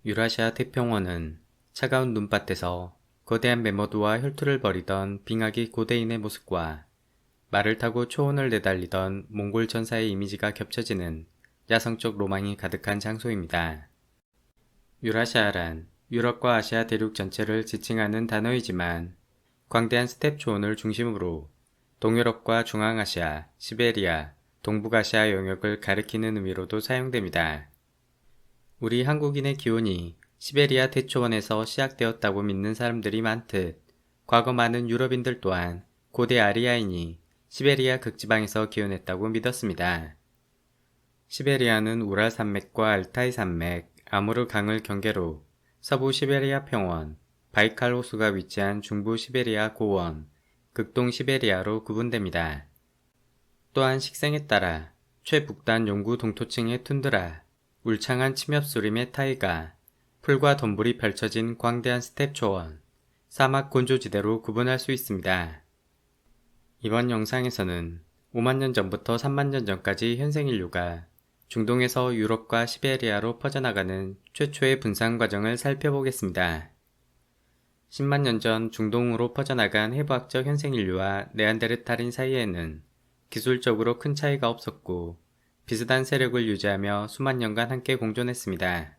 유라시아 태평원은 차가운 눈밭에서 거대한 매머드와 혈투를 벌이던 빙하기 고대인의 모습과 말을 타고 초원을 내달리던 몽골 전사의 이미지가 겹쳐지는 야성적 로망이 가득한 장소입니다. 유라시아란 유럽과 아시아 대륙 전체를 지칭하는 단어이지만 광대한 스텝 초원을 중심으로 동유럽과 중앙아시아, 시베리아, 동북아시아 영역을 가리키는 의미로도 사용됩니다. 우리 한국인의 기원이 시베리아 대초원에서 시작되었다고 믿는 사람들이 많듯 과거 많은 유럽인들 또한 고대 아리아인이 시베리아 극지방에서 기원했다고 믿었습니다. 시베리아는 우랄 산맥과 알타이 산맥, 아무르 강을 경계로 서부 시베리아 평원, 바이칼 호수가 위치한 중부 시베리아 고원, 극동 시베리아로 구분됩니다. 또한 식생에 따라 최북단 용구 동토층의 툰드라, 울창한 침엽수림의 타이가, 풀과 덤불이 펼쳐진 광대한 스텝 초원, 사막 곤조지대로 구분할 수 있습니다. 이번 영상에서는 5만 년 전부터 3만 년 전까지 현생인류가 중동에서 유럽과 시베리아로 퍼져나가는 최초의 분산 과정을 살펴보겠습니다. 10만 년 전 중동으로 퍼져나간 해부학적 현생인류와 네안데르탈인 사이에는 기술적으로 큰 차이가 없었고 비슷한 세력을 유지하며 수만 년간 함께 공존했습니다.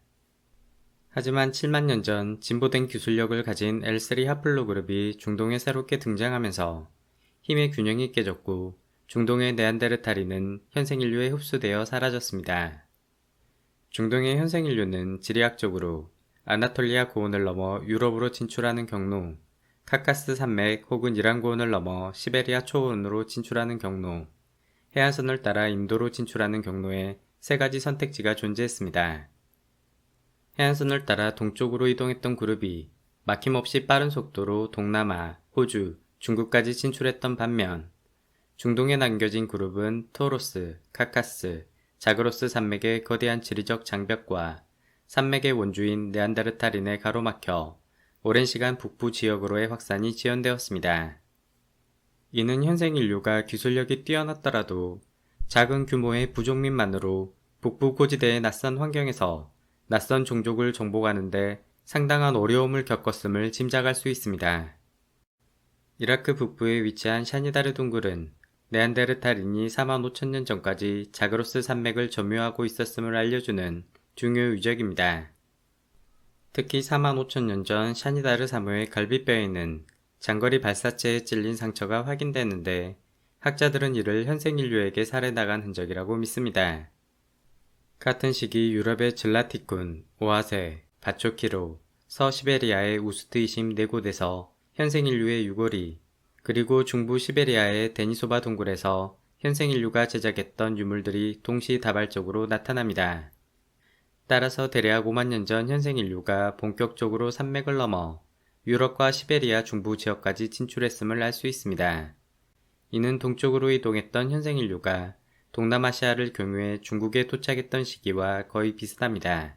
하지만 7만 년 전 진보된 기술력을 가진 L3 하플로 그룹이 중동에 새롭게 등장하면서 힘의 균형이 깨졌고 중동의 네안데르탈인은 현생인류에 흡수되어 사라졌습니다. 중동의 현생인류는 지리학적으로 아나톨리아 고원을 넘어 유럽으로 진출하는 경로, 카카스 산맥 혹은 이란 고원을 넘어 시베리아 초원으로 진출하는 경로, 해안선을 따라 인도로 진출하는 경로에 세 가지 선택지가 존재했습니다. 해안선을 따라 동쪽으로 이동했던 그룹이 막힘없이 빠른 속도로 동남아, 호주, 중국까지 진출했던 반면 중동에 남겨진 그룹은 토로스, 카카스, 자그로스 산맥의 거대한 지리적 장벽과 산맥의 원주인 네안데르탈인에 가로막혀 오랜 시간 북부 지역으로의 확산이 지연되었습니다. 이는 현생인류가 기술력이 뛰어났더라도 작은 규모의 부족민만으로 북부 고지대의 낯선 환경에서 낯선 종족을 정복하는데 상당한 어려움을 겪었음을 짐작할 수 있습니다. 이라크 북부에 위치한 샤니다르 둥글은 네안데르탈인이 4만 5천 년 전까지 자그로스 산맥을 점유하고 있었음을 알려주는 중요 유적입니다. 특히 4만 5천 년 전 샤니다르 사무의 갈비뼈에는 장거리 발사체에 찔린 상처가 확인되는데 학자들은 이를 현생인류에게 살해나간 흔적이라고 믿습니다. 같은 시기 유럽의 질라티쿤, 오아세, 바초키로, 서시베리아의 우스트이심 네 곳에서 현생인류의 유골이, 그리고 중부 시베리아의 데니소바 동굴에서 현생인류가 제작했던 유물들이 동시다발적으로 나타납니다. 따라서 대략 5만 년 전 현생인류가 본격적으로 산맥을 넘어 유럽과 시베리아 중부 지역까지 진출했음을 알 수 있습니다. 이는 동쪽으로 이동했던 현생인류가 동남아시아를 경유해 중국에 도착했던 시기와 거의 비슷합니다.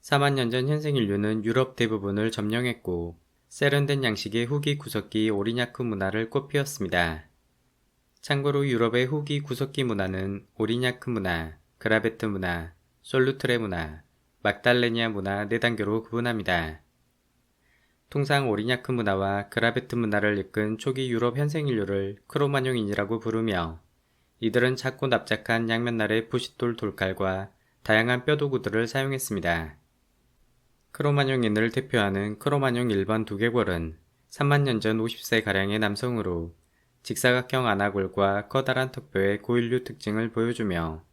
4만 년 전 현생인류는 유럽 대부분을 점령했고 세련된 양식의 후기 구석기 오리냐크 문화를 꽃피웠습니다. 참고로 유럽의 후기 구석기 문화는 오리냐크 문화, 그라베트 문화, 솔루트레 문화, 막달레니아 문화 4단계로 구분합니다. 통상 오리냐크 문화와 그라베트 문화를 이끈 초기 유럽 현생인류를 크로마뇽인이라고 부르며 이들은 작고 납작한 양면날의 부싯돌 돌칼과 다양한 뼈도구들을 사용했습니다. 크로마뇽인을 대표하는 크로마뇽 1번 두개골은 3만 년 전 50세가량의 남성으로 직사각형 안아골과 커다란 턱뼈의 고인류 특징을 보여주며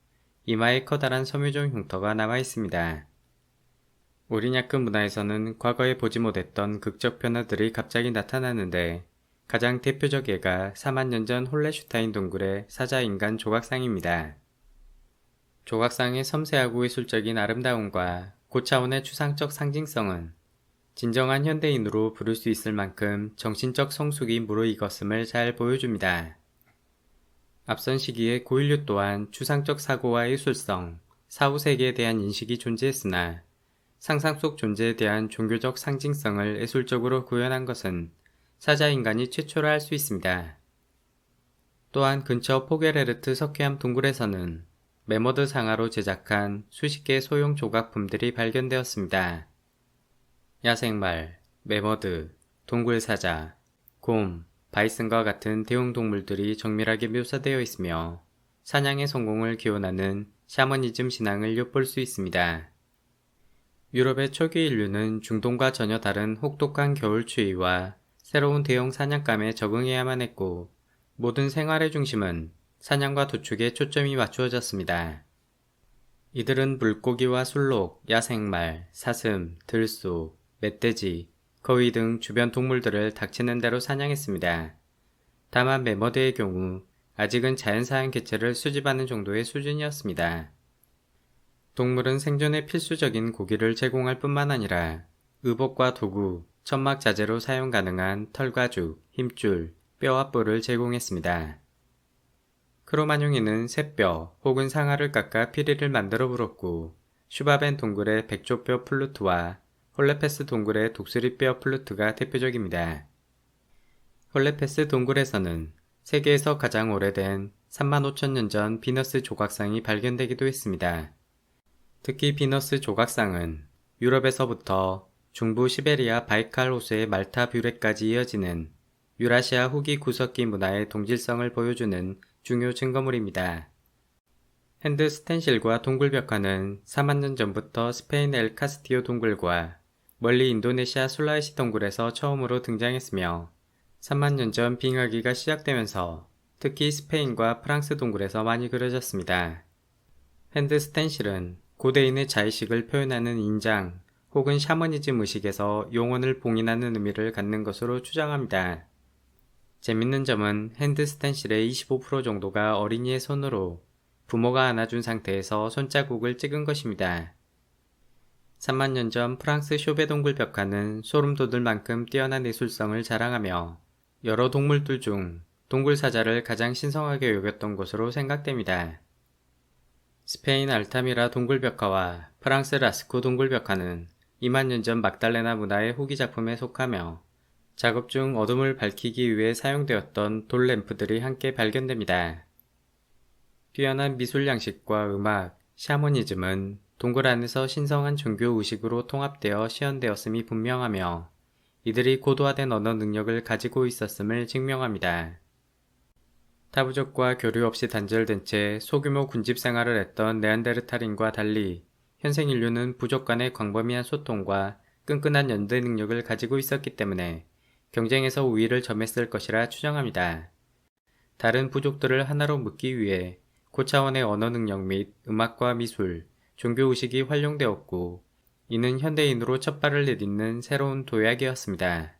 이마에 커다란 섬유종 흉터가 남아 있습니다. 오리냐크 문화에서는 과거에 보지 못했던 극적 변화들이 갑자기 나타나는데 가장 대표적 예가 4만 년 전 홀레슈타인 동굴의 사자인간 조각상입니다. 조각상의 섬세하고 예술적인 아름다움과 고차원의 추상적 상징성은 진정한 현대인으로 부를 수 있을 만큼 정신적 성숙이 무르익었음을 잘 보여줍니다. 앞선 시기에 고인류 또한 추상적 사고와 예술성, 사후세계에 대한 인식이 존재했으나 상상 속 존재에 대한 종교적 상징성을 예술적으로 구현한 것은 사자인간이 최초라 할 수 있습니다. 또한 근처 포게레르트 석회암 동굴에서는 매머드 상하로 제작한 수십 개의 소형 조각품들이 발견되었습니다. 야생말, 매머드, 동굴사자, 곰, 바이슨과 같은 대형동물들이 정밀하게 묘사되어 있으며 사냥의 성공을 기원하는 샤머니즘 신앙을 엿볼 수 있습니다. 유럽의 초기 인류는 중동과 전혀 다른 혹독한 겨울 추위와 새로운 대형 사냥감에 적응해야만 했고 모든 생활의 중심은 사냥과 도축에 초점이 맞추어졌습니다. 이들은 물고기와 술록, 야생말, 사슴, 들소, 멧돼지, 거위 등 주변 동물들을 닥치는 대로 사냥했습니다. 다만 매머드의 경우 아직은 자연사한 개체를 수집하는 정도의 수준이었습니다. 동물은 생존에 필수적인 고기를 제공할 뿐만 아니라 의복과 도구, 천막 자재로 사용 가능한 털가죽, 힘줄, 뼈와 뿔을 제공했습니다. 크로마뇽이는 새뼈 혹은 상아를 깎아 피리를 만들어 불었고 슈바벤 동굴의 백조뼈 플루트와 홀레페스 동굴의 독수리뼈 플루트가 대표적입니다. 홀레페스 동굴에서는 세계에서 가장 오래된 35,000년 전 비너스 조각상이 발견되기도 했습니다. 특히 비너스 조각상은 유럽에서부터 중부 시베리아 바이칼 호수의 말타 뷰레까지 이어지는 유라시아 후기 구석기 문화의 동질성을 보여주는 중요 증거물입니다. 핸드 스텐실과 동굴벽화는 4만 년 전부터 스페인 엘 카스티오 동굴과 멀리 인도네시아 술라웨시 동굴에서 처음으로 등장했으며 3만 년 전 빙하기가 시작되면서 특히 스페인과 프랑스 동굴에서 많이 그려졌습니다. 핸드 스텐실은 고대인의 자의식을 표현하는 인장 혹은 샤머니즘 의식에서 용언을 봉인하는 의미를 갖는 것으로 추정합니다. 재밌는 점은 핸드 스텐실의 25% 정도가 어린이의 손으로 부모가 안아준 상태에서 손자국을 찍은 것입니다. 3만 년 전 프랑스 쇼베 동굴 벽화는 소름 돋을 만큼 뛰어난 예술성을 자랑하며 여러 동물들 중 동굴 사자를 가장 신성하게 여겼던 것으로 생각됩니다. 스페인 알타미라 동굴 벽화와 프랑스 라스코 동굴 벽화는 2만 년 전 막달레나 문화의 후기 작품에 속하며 작업 중 어둠을 밝히기 위해 사용되었던 돌 램프들이 함께 발견됩니다. 뛰어난 미술 양식과 음악, 샤머니즘은 동굴 안에서 신성한 종교 의식으로 통합되어 시연되었음이 분명하며 이들이 고도화된 언어 능력을 가지고 있었음을 증명합니다. 타부족과 교류 없이 단절된 채 소규모 군집 생활을 했던 네안데르탈인과 달리 현생 인류는 부족 간의 광범위한 소통과 끈끈한 연대 능력을 가지고 있었기 때문에 경쟁에서 우위를 점했을 것이라 추정합니다. 다른 부족들을 하나로 묶기 위해 고차원의 언어 능력 및 음악과 미술, 종교의식이 활용되었고 이는 현대인으로 첫 발을 내딛는 새로운 도약이었습니다.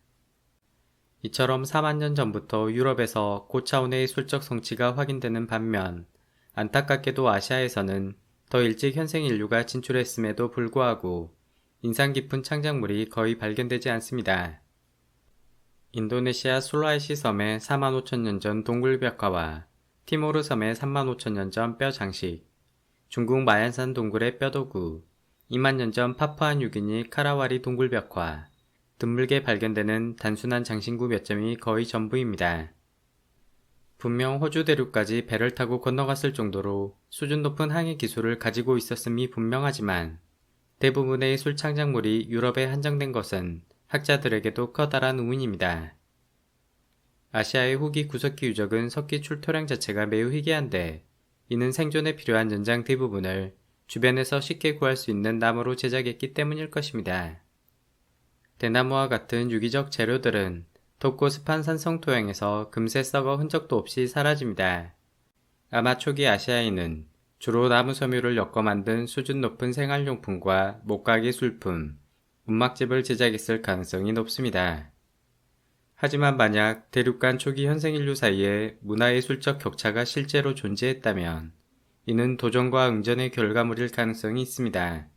이처럼 4만 년 전부터 유럽에서 고차원의 예술적 성취가 확인되는 반면 안타깝게도 아시아에서는 더 일찍 현생 인류가 진출했음에도 불구하고 인상 깊은 창작물이 거의 발견되지 않습니다. 인도네시아 술라웨시 섬의 45,000년 전 동굴 벽화와 티모르 섬의 35,000년 전 뼈 장식, 중국 마얀산 동굴의 뼈도구, 2만 년 전 파푸아 뉴기니 카라와리 동굴 벽화, 드물게 발견되는 단순한 장신구 몇 점이 거의 전부입니다. 분명 호주 대륙까지 배를 타고 건너갔을 정도로 수준 높은 항해 기술을 가지고 있었음이 분명하지만 대부분의 예술 창작물이 유럽에 한정된 것은 학자들에게도 커다란 의문입니다. 아시아의 후기 구석기 유적은 석기 출토량 자체가 매우 희귀한데 이는 생존에 필요한 연장 대부분을 주변에서 쉽게 구할 수 있는 나무로 제작했기 때문일 것입니다. 대나무와 같은 유기적 재료들은 덥고 습한 산성 토양에서 금세 썩어 흔적도 없이 사라집니다. 아마 초기 아시아인은 주로 나무 섬유를 엮어 만든 수준 높은 생활용품과 목각의 술품, 움막집을 제작했을 가능성이 높습니다. 하지만 만약 대륙 간 초기 현생인류 사이에 문화예술적 격차가 실제로 존재했다면 이는 도전과 응전의 결과물일 가능성이 있습니다.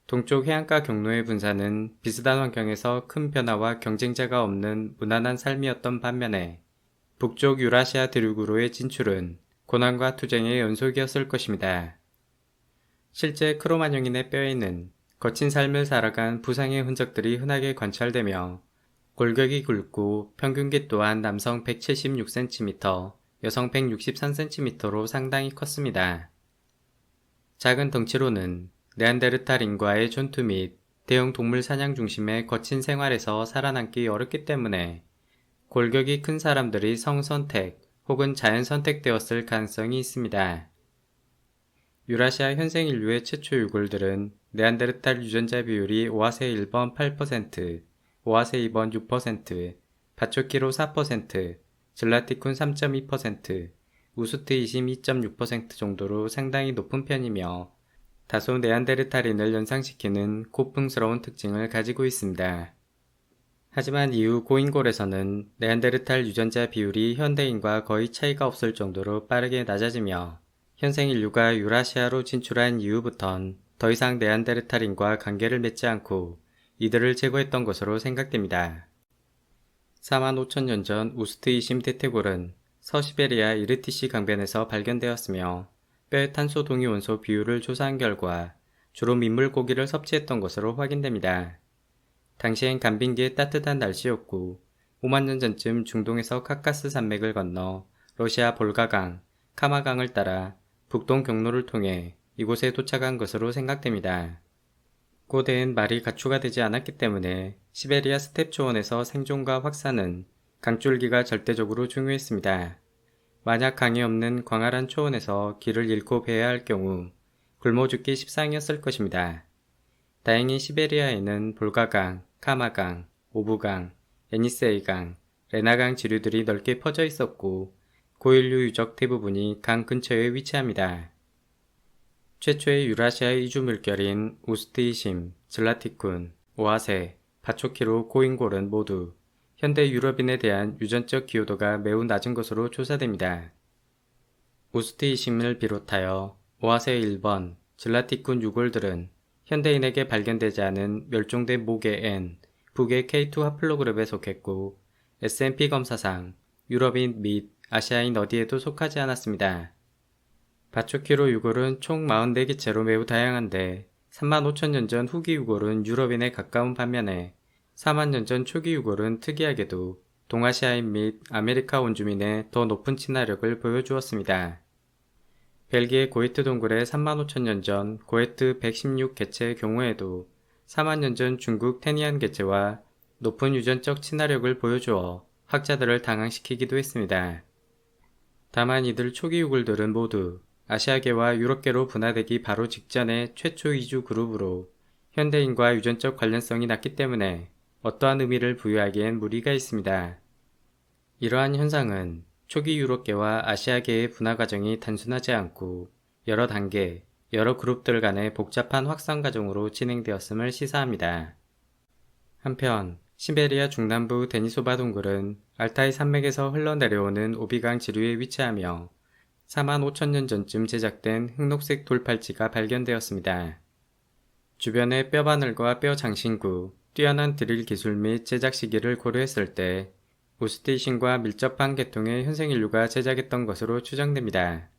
동쪽 해안가 경로의 분사는 비슷한 환경에서 큰 변화와 경쟁자가 없는 무난한 삶이었던 반면에 북쪽 유라시아 대륙으로의 진출은 고난과 투쟁의 연속이었을 것입니다. 실제 크로마뇽인의 뼈에는 거친 삶을 살아간 부상의 흔적들이 흔하게 관찰되며 골격이 굵고 평균기 또한 남성 176cm, 여성 163cm로 상당히 컸습니다. 작은 덩치로는 네안데르탈 인과의 전투 및 대형 동물 사냥 중심의 거친 생활에서 살아남기 어렵기 때문에 골격이 큰 사람들이 성선택 혹은 자연 선택되었을 가능성이 있습니다. 유라시아 현생 인류의 최초 유골들은 네안데르탈 유전자 비율이 오아세 1번 8%, 오아세 2번 6%, 바초키로 4%, 질라티쿤 3.2%, 우스트이심 2.6% 정도로 상당히 높은 편이며 다소 네안데르탈인을 연상시키는 고풍스러운 특징을 가지고 있습니다. 하지만 이후 고인골에서는 네안데르탈 유전자 비율이 현대인과 거의 차이가 없을 정도로 빠르게 낮아지며 현생 인류가 유라시아로 진출한 이후부턴 더 이상 네안데르탈인과 관계를 맺지 않고 이들을 제거했던 것으로 생각됩니다. 4만 5천 년 전 우스트이심 대퇴골은 서시베리아 이르티시 강변에서 발견되었으며 뼈의 탄소 동위 원소 비율을 조사한 결과 주로 민물고기를 섭취했던 것으로 확인됩니다. 당시엔 간빙기의 따뜻한 날씨였고 5만 년 전쯤 중동에서 카카스 산맥을 건너 러시아 볼가강, 카마강을 따라 북동 경로를 통해 이곳에 도착한 것으로 생각됩니다. 고대엔 말이 가축화 되지 않았기 때문에 시베리아 스텝 초원에서 생존과 확산은 강줄기가 절대적으로 중요했습니다. 만약 강이 없는 광활한 초원에서 길을 잃고 배야 할 경우 굶어 죽기 십상이었을 것입니다. 다행히 시베리아에는 볼가강, 카마강, 오부강, 예니세이강, 레나강 지류들이 넓게 퍼져 있었고 고인류 유적 대부분이 강 근처에 위치합니다. 최초의 유라시아의 이주 물결인 우스트이심, 질라티쿤, 오아세, 바초키로 고인골은 모두 현대 유럽인에 대한 유전적 기여도가 매우 낮은 것으로 조사됩니다. 우스트이심을 비롯하여 오아세 1번, 질라티쿤 유골들은 현대인에게 발견되지 않은 멸종된 목의 N, 북의 K2 하플로그룹에 속했고 S&P 검사상 유럽인 및 아시아인 어디에도 속하지 않았습니다. 바초키로 유골은 총 44개체로 매우 다양한데 3만 5천 년 전 후기 유골은 유럽인에 가까운 반면에 4만 년 전 초기 유골은 특이하게도 동아시아인 및 아메리카 원주민의 더 높은 친화력을 보여주었습니다. 벨기에 고에트 동굴의 3만 5천 년 전 고에트 116개체의 경우에도 4만 년 전 중국 테니안 개체와 높은 유전적 친화력을 보여주어 학자들을 당황시키기도 했습니다. 다만 이들 초기 유골들은 모두 아시아계와 유럽계로 분화되기 바로 직전의 최초 이주 그룹으로 현대인과 유전적 관련성이 낮기 때문에 어떠한 의미를 부여하기엔 무리가 있습니다. 이러한 현상은 초기 유럽계와 아시아계의 분화 과정이 단순하지 않고 여러 단계, 여러 그룹들 간의 복잡한 확산 과정으로 진행되었음을 시사합니다. 한편 시베리아 중남부 데니소바 동굴은 알타이 산맥에서 흘러내려오는 오비강 지류에 위치하며 4만 5천 년 전쯤 제작된 흑록색 돌팔찌가 발견되었습니다. 주변의 뼈바늘과 뼈 장신구, 뛰어난 드릴 기술 및 제작 시기를 고려했을 때 우스트이심과 밀접한 계통의 현생인류가 제작했던 것으로 추정됩니다.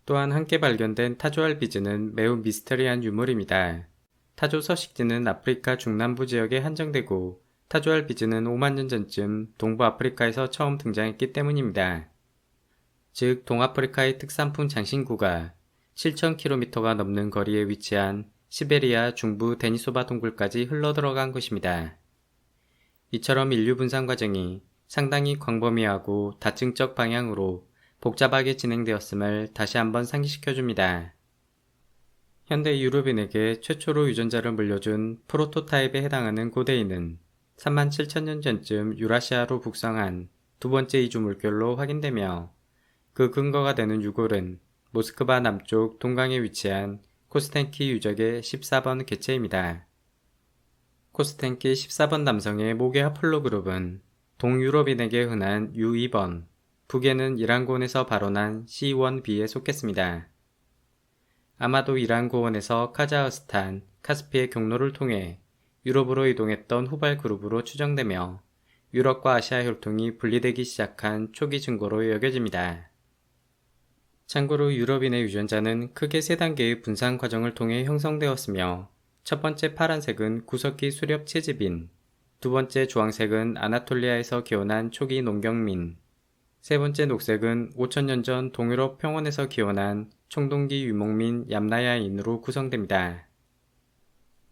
또한 함께 발견된 타조알비즈는 매우 미스터리한 유물입니다. 타조 서식지는 아프리카 중남부 지역에 한정되고 타조알비즈는 5만 년 전쯤 동부 아프리카에서 처음 등장했기 때문입니다. 즉 동아프리카의 특산품 장신구가 7,000km가 넘는 거리에 위치한 시베리아 중부 데니소바 동굴까지 흘러들어간 것입니다. 이처럼 인류 분산 과정이 상당히 광범위하고 다층적 방향으로 복잡하게 진행되었음을 다시 한번 상기시켜줍니다. 현대 유럽인에게 최초로 유전자를 물려준 프로토타입에 해당하는 고대인은 3만 7천 년 전쯤 유라시아로 북상한 두 번째 이주 물결로 확인되며 그 근거가 되는 유골은 모스크바 남쪽 동강에 위치한 코스텐키 유적의 14번 개체입니다. 코스텐키 14번 남성의 목의 하플로그룹은 동유럽인에게 흔한 U2번, 북에는 이란고원에서 발원한 C1b에 속했습니다. 아마도 이란 고원에서 카자흐스탄, 카스피의 경로를 통해 유럽으로 이동했던 후발 그룹으로 추정되며 유럽과 아시아 혈통이 분리되기 시작한 초기 증거로 여겨집니다. 참고로 유럽인의 유전자는 크게 3단계의 분산 과정을 통해 형성되었으며 첫 번째 파란색은 구석기 수렵 채집인, 두 번째 주황색은 아나톨리아에서 기원한 초기 농경민, 세 번째 녹색은 5천년 전 동유럽 평원에서 기원한 청동기 유목민 얌나야인으로 구성됩니다.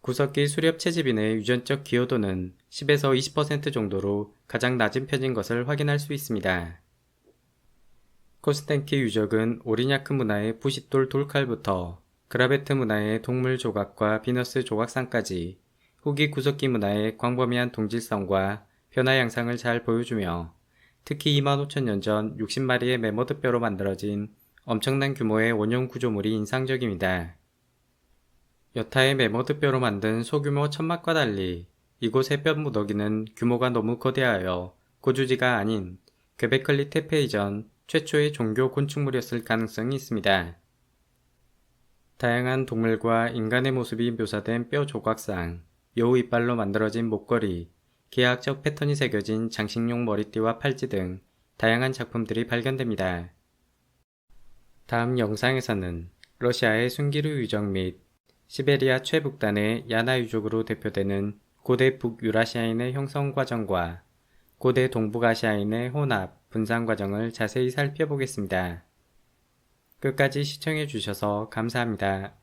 구석기 수렵 채집인의 유전적 기여도는 10에서 20% 정도로 가장 낮은 편인 것을 확인할 수 있습니다. 코스텐키 유적은 오리냐크 문화의 부싯돌 돌칼부터 그라베트 문화의 동물 조각과 비너스 조각상까지 후기 구석기 문화의 광범위한 동질성과 변화 양상을 잘 보여주며 특히 25,000년 전 60마리의 매머드 뼈로 만들어진 엄청난 규모의 원형 구조물이 인상적입니다. 여타의 매머드 뼈로 만든 소규모 천막과 달리 이곳의 뼈 무더기는 규모가 너무 거대하여 고주지가 아닌 퀘베클리 태페 이전 최초의 종교 건축물이었을 가능성이 있습니다. 다양한 동물과 인간의 모습이 묘사된 뼈 조각상, 여우 이빨로 만들어진 목걸이, 기하학적 패턴이 새겨진 장식용 머리띠와 팔찌 등 다양한 작품들이 발견됩니다. 다음 영상에서는 러시아의 순기류 유적 및 시베리아 최북단의 야나 유적으로 대표되는 고대 북유라시아인의 형성 과정과 고대 동북아시아인의 혼합, 분산 과정을 자세히 살펴보겠습니다. 끝까지 시청해 주셔서 감사합니다.